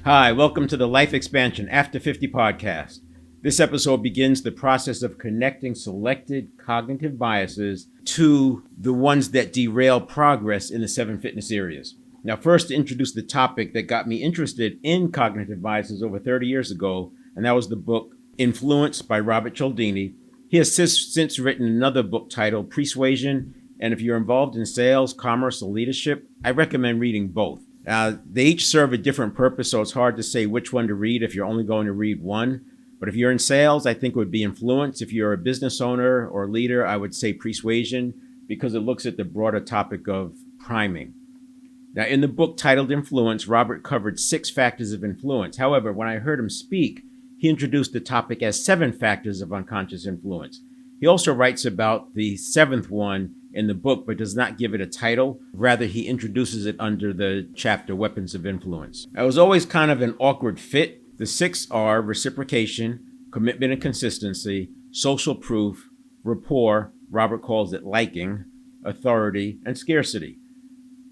Hi, welcome to the Life Expansion After 50 podcast. This episode begins the process of connecting selected cognitive biases to the ones that derail progress in the 7 fitness areas. Now, first to introduce the topic that got me interested in cognitive biases over 30 years ago, and that was the book Influence by Robert Cialdini. He has since written another book titled Persuasion, and if you're involved in sales, commerce, or leadership, I recommend reading both. They each serve a different purpose, so it's hard to say which one to read if you're only going to read one. But if you're in sales, I think it would be Influence. If you're a business owner or leader, I would say Persuasion, because it looks at the broader topic of priming. Now, in the book titled Influence, Robert covered 6 factors of influence. However, when I heard him speak, he introduced the topic as 7 factors of unconscious influence. He also writes about the 7th one in the book, but does not give it a title. Rather, he introduces it under the chapter Weapons of Influence. It was always kind of an awkward fit. The 6 are reciprocation, commitment and consistency, social proof, rapport, Robert calls it liking, authority, and scarcity.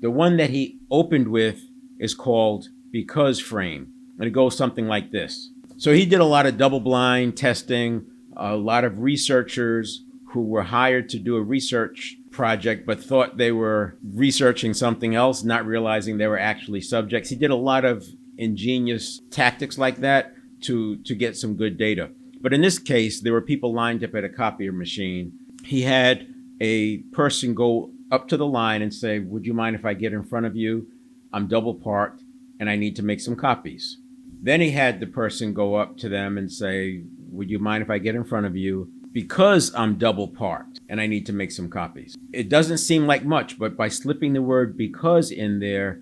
The one that he opened with is called because frame, and it goes something like this. So he did a lot of double-blind testing, a lot of researchers who were hired to do a research project but thought they were researching something else, not realizing they were actually subjects. He did a lot of ingenious tactics like that to get some good data. But in this case, there were people lined up at a copier machine. He had a person go up to the line and say, "Would you mind if I get in front of you? I'm double parked and I need to make some copies." Then he had the person go up to them and say, "Would you mind if I get in front of you? Because I'm double parked and I need to make some copies." It doesn't seem like much, but by slipping the word because in there,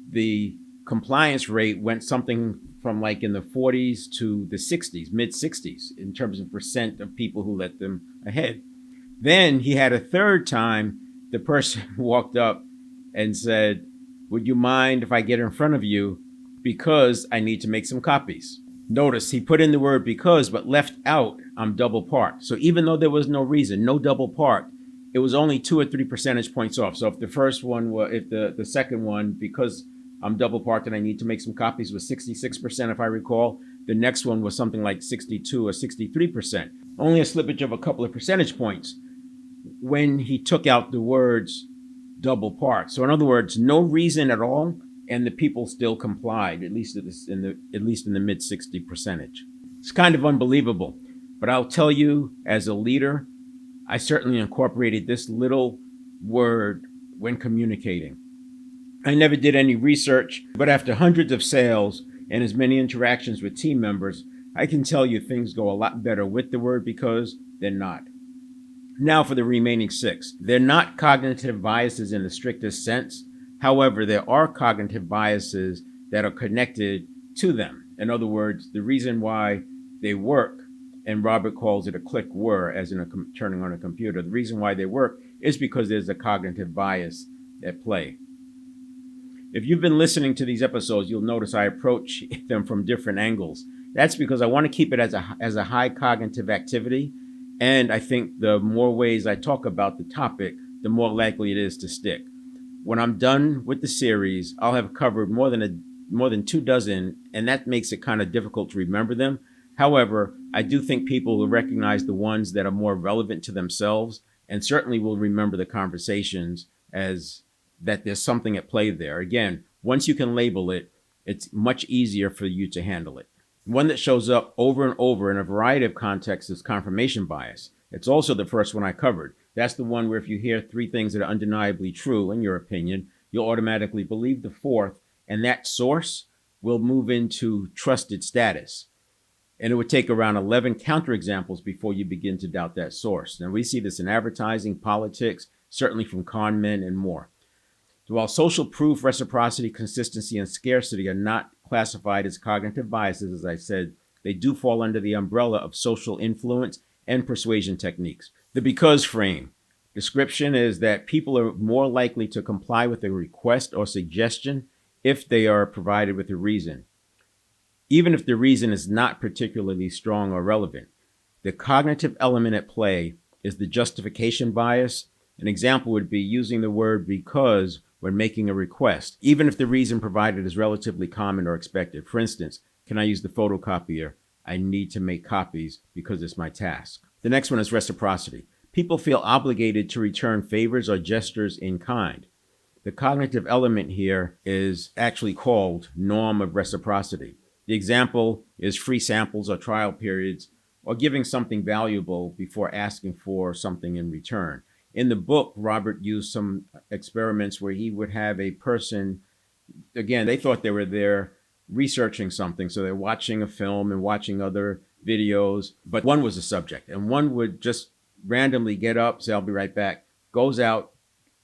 the compliance rate went something from like in the 40s to the 60s, mid 60s, in terms of percent of people who let them ahead. Then he had a third time, the person walked up and said, "Would you mind if I get in front of you? Because I need to make some copies." Notice he put in the word because, but left out "I'm double parked." So even though there was no reason, no double parked, it was only 2 or 3 percentage points off. So if the first one was, if the second one, because I'm double parked and I need to make some copies, was 66%, if I recall, the next one was something like 62 or 63%. Only a slippage of a couple of percentage points when he took out the words double parked. So in other words, no reason at all, and the people still complied, at least in the mid 60 percentage. It's kind of unbelievable, but I'll tell you, as a leader, I certainly incorporated this little word when communicating. I never did any research, but after hundreds of sales and as many interactions with team members, I can tell you things go a lot better with the word because than not. Now for the remaining 6. They're not cognitive biases in the strictest sense. However, there are cognitive biases that are connected to them. In other words, the reason why they work, and Robert calls it a click whir, as in turning on a computer, the reason why they work is because there's a cognitive bias at play. If you've been listening to these episodes, you'll notice I approach them from different angles. That's because I want to keep it as a high cognitive activity, and I think the more ways I talk about the topic, the more likely it is to stick. When I'm done with the series, I'll have covered more than 2 dozen, and that makes it kind of difficult to remember them. However, I do think people will recognize the ones that are more relevant to themselves, and certainly will remember the conversations as that there's something at play there. Again, once you can label it, it's much easier for you to handle it. One that shows up over and over in a variety of contexts is confirmation bias. It's also the first one I covered. That's the one where if you hear 3 things that are undeniably true, in your opinion, you'll automatically believe the 4th, and that source will move into trusted status. And it would take around 11 counterexamples before you begin to doubt that source. Now, we see this in advertising, politics, certainly from con men and more. While social proof, reciprocity, consistency, and scarcity are not classified as cognitive biases, as I said, they do fall under the umbrella of social influence and persuasion techniques. The because frame description is that people are more likely to comply with a request or suggestion if they are provided with a reason, even if the reason is not particularly strong or relevant. The cognitive element at play is the justification bias, An example would be using the word because when making a request, even if the reason provided is relatively common or expected. For instance, can I use the photocopier? I need to make copies because it's my task. The next one is reciprocity. People feel obligated to return favors or gestures in kind. The cognitive element here is actually called norm of reciprocity. The example is free samples or trial periods or giving something valuable before asking for something in return. In the book, Robert used some experiments where he would have a person, again, they thought they were there researching something. So they're watching a film and watching other videos, but one was the subject. And one would just randomly get up, say, I'll be right back, goes out,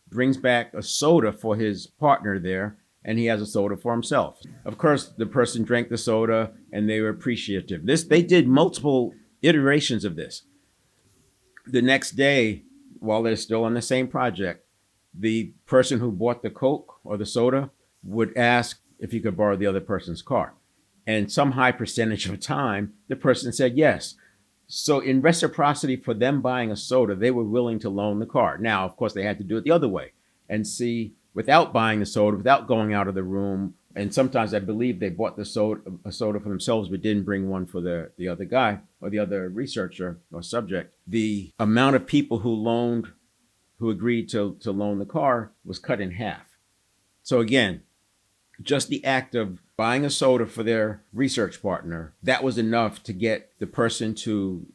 brings back a soda for his partner there, and he has a soda for himself. Of course, the person drank the soda and they were appreciative. They did multiple iterations of this. The next day, while they're still on the same project, the person who bought the Coke or the soda would ask if he could borrow the other person's car. And some high percentage of time, the person said yes. So in reciprocity for them buying a soda, they were willing to loan the car. Now, of course, they had to do it the other way and see without buying the soda, without going out of the room. And sometimes I believe they bought a soda for themselves, but didn't bring one for the other guy or the other researcher or subject. The amount of people who agreed to loan the car was cut in half. So again, just the act of buying a soda for their research partner, that was enough to get the person to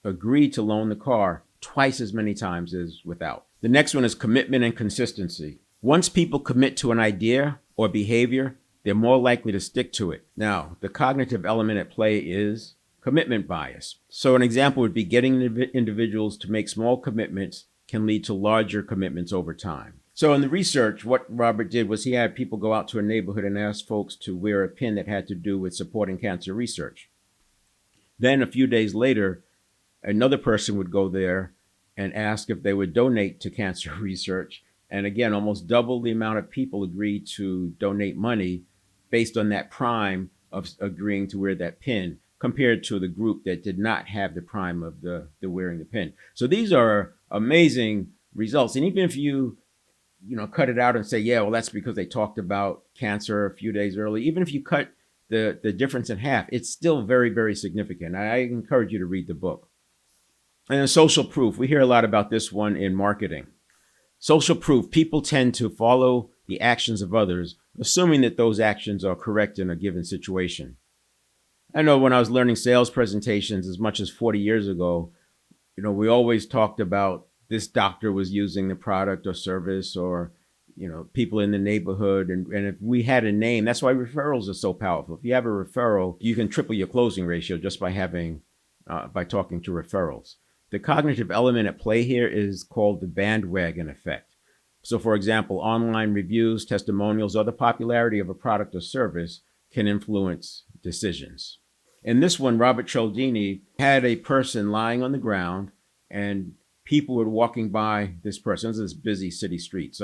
agree to loan the car twice as many times as without. The next one is commitment and consistency. Once people commit to an idea or behavior, they're more likely to stick to it. Now, the cognitive element at play is commitment bias. So an example would be getting individuals to make small commitments can lead to larger commitments over time. So in the research, what Robert did was he had people go out to a neighborhood and ask folks to wear a pin that had to do with supporting cancer research. Then a few days later, another person would go there and ask if they would donate to cancer research. And again, almost double the amount of people agreed to donate money based on that prime of agreeing to wear that pin compared to the group that did not have the prime of the wearing the pin. So these are amazing results. And even if you cut it out and say, yeah, well, that's because they talked about cancer a few days early. Even if you cut the difference in half, it's still very, very significant. I encourage you to read the book. And then social proof. We hear a lot about this one in marketing. Social proof. People tend to follow the actions of others, assuming that those actions are correct in a given situation. I know when I was learning sales presentations as much as 40 years ago, we always talked about this doctor was using the product or service, or people in the neighborhood. And if we had a name, that's why referrals are so powerful. If you have a referral, you can triple your closing ratio just by talking to referrals. The cognitive element at play here is called the bandwagon effect. So for example, online reviews, testimonials, or the popularity of a product or service can influence decisions. In this one, Robert Cialdini had a person lying on the ground and people were walking by this person. This is busy city street.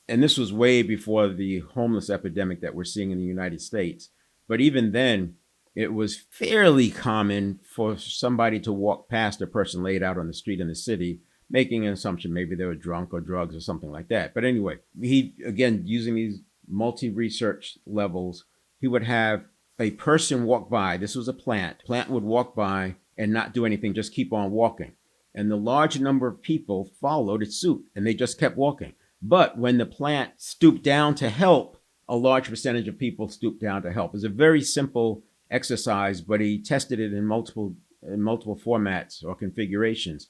And this was way before the homeless epidemic that we're seeing in the United States. But even then, it was fairly common for somebody to walk past a person laid out on the street in the city, making an assumption maybe they were drunk or drugs or something like that. But anyway, he, again, using these multi-research levels, he would have a person walk by. This was a plant. Plant would walk by and not do anything, just keep on walking. And the large number of people followed its suit and they just kept walking. But when the plant stooped down to help, a large percentage of people stooped down to help. It's a very simple exercise, but he tested it in multiple formats or configurations.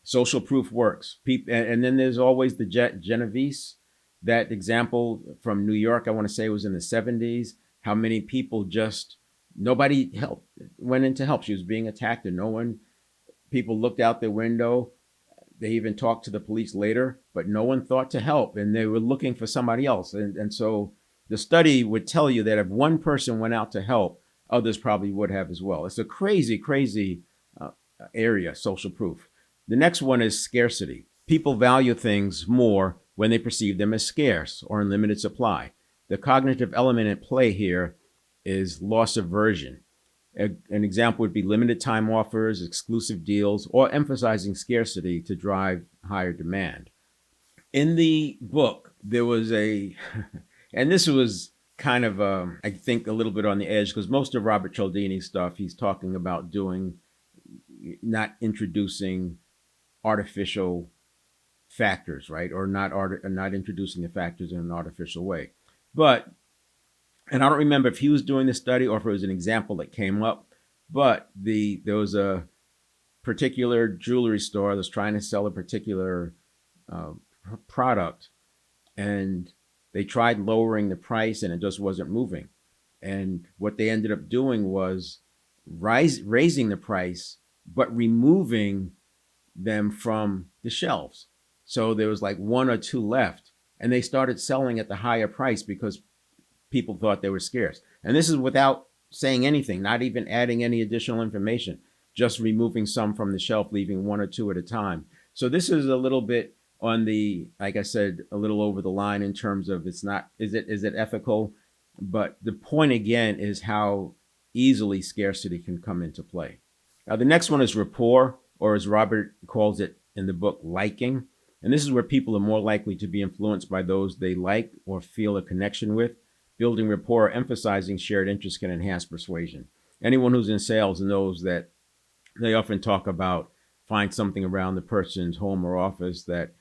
Social proof works. And then there's always the Genovese, that example from New York, I want to say it was in the 70s, how many people nobody went in to help. She was being attacked and people looked out their window. They even talked to the police later, but no one thought to help and they were looking for somebody else. And so the study would tell you that if one person went out to help, others probably would have as well. It's a crazy, crazy area, social proof. The next one is scarcity. People value things more when they perceive them as scarce or in limited supply. The cognitive element at play here is loss aversion. An example would be limited time offers, exclusive deals, or emphasizing scarcity to drive higher demand. In the book, there was and this was kind of, I think, a little bit on the edge because most of Robert Cialdini's stuff, he's talking about doing, not introducing artificial factors, right? Or not introducing the factors in an artificial way. But, and I don't remember if he was doing the study or if it was an example that came up, but there was a particular jewelry store that was trying to sell a particular uh, product, and they tried lowering the price and it just wasn't moving. And what they ended up doing was raising the price, but removing them from the shelves. So there was like one or two left, and they started selling at the higher price because people thought they were scarce. And this is without saying anything, not even adding any additional information, just removing some from the shelf, leaving one or two at a time. So this is a little bit on the, like I said, a little over the line in terms of is it ethical? But the point again is how easily scarcity can come into play. Now the next one is rapport, or as Robert calls it in the book, liking. And this is where people are more likely to be influenced by those they like or feel a connection with. Building rapport or emphasizing shared interests can enhance persuasion. Anyone who's in sales knows that they often talk about find something around the person's home or office that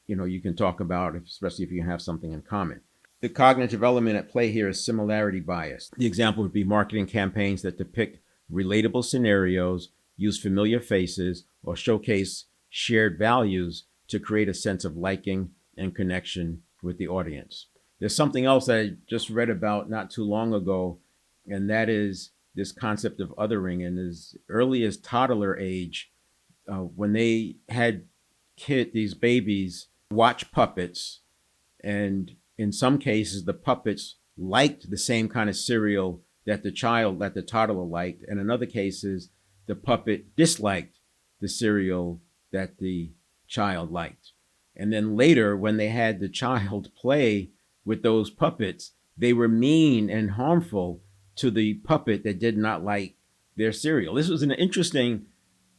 you can talk about, especially if you have something in common. The cognitive element at play here is similarity bias. The example would be marketing campaigns that depict relatable scenarios, use familiar faces, or showcase shared values to create a sense of liking and connection with the audience. There's something else I just read about not too long ago, and that is this concept of othering. And as early as toddler age, when they had these babies watch puppets, and in some cases the puppets liked the same kind of cereal that the toddler liked, and in other cases the puppet disliked the cereal that the child liked. And then later, when they had the child play with those puppets, they were mean and harmful to the puppet that did not like their cereal. This was an interesting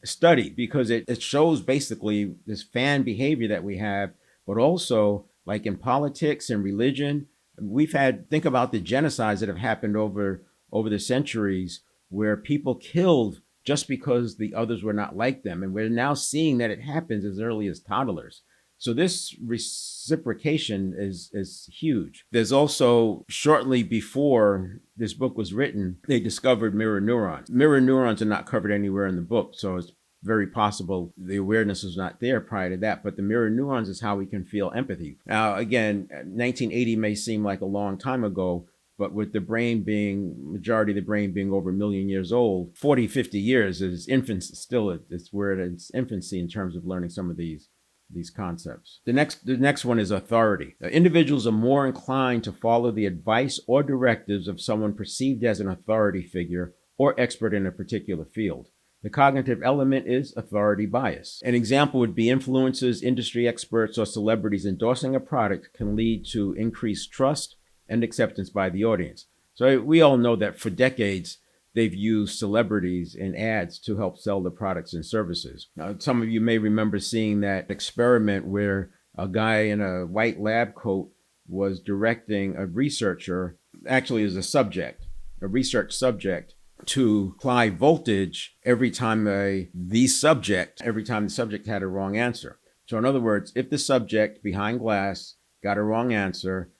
study because it shows basically this fan behavior that we have, but also like in politics and religion, think about the genocides that have happened over the centuries where people killed just because the others were not like them. And we're now seeing that it happens as early as toddlers. So this reciprocation is huge. There's also, shortly before this book was written, they discovered mirror neurons. Mirror neurons are not covered anywhere in the book, so it's very possible the awareness was not there prior to that. But the mirror neurons is how we can feel empathy. Now, again, 1980 may seem like a long time ago, but with the majority of the brain being over a million years old, 40, 50 years is it's where it's infancy in terms of learning some of these concepts. The next one is authority. Individuals are more inclined to follow the advice or directives of someone perceived as an authority figure or expert in a particular field. The cognitive element is authority bias. An example would be influencers, industry experts, or celebrities endorsing a product can lead to increased trust and acceptance by the audience. So we all know that for decades, they've used celebrities in ads to help sell the products and services. Now, some of you may remember seeing that experiment where a guy in a white lab coat was directing a researcher, actually as a research subject, to apply voltage every time the subject had a wrong answer. So in other words, if the subject behind glass got a wrong answer,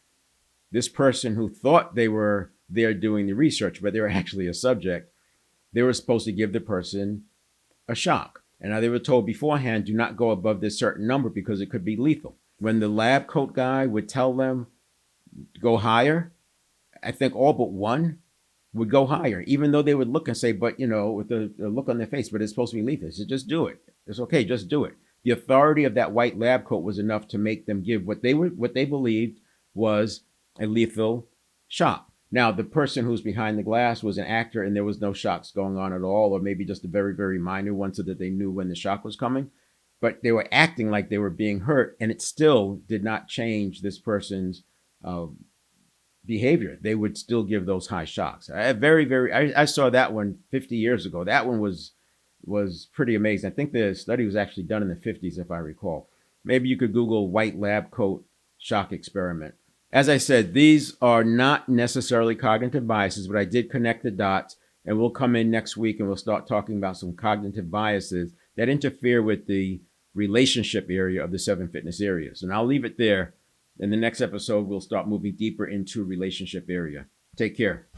this person who thought they were there doing the research, but they were actually a subject, they were supposed to give the person a shock. And now they were told beforehand, do not go above this certain number because it could be lethal. When the lab coat guy would tell them, go higher, I think all but one would go higher, even though they would look and say, but with the look on their face, but it's supposed to be lethal. So just do it. It's okay, just do it. The authority of that white lab coat was enough to make them give what they believed was a lethal shock. Now, the person who's behind the glass was an actor and there was no shocks going on at all, or maybe just a very, very minor one so that they knew when the shock was coming. But they were acting like they were being hurt, and it still did not change this person's behavior. They would still give those high shocks. I saw that one 50 years ago. That one was pretty amazing. I think the study was actually done in the 50s, if I recall. Maybe you could Google white lab coat shock experiment. As I said, these are not necessarily cognitive biases, but I did connect the dots, and we'll come in next week and we'll start talking about some cognitive biases that interfere with the relationship area of the 7 fitness areas. And I'll leave it there. In the next episode, we'll start moving deeper into relationship area. Take care.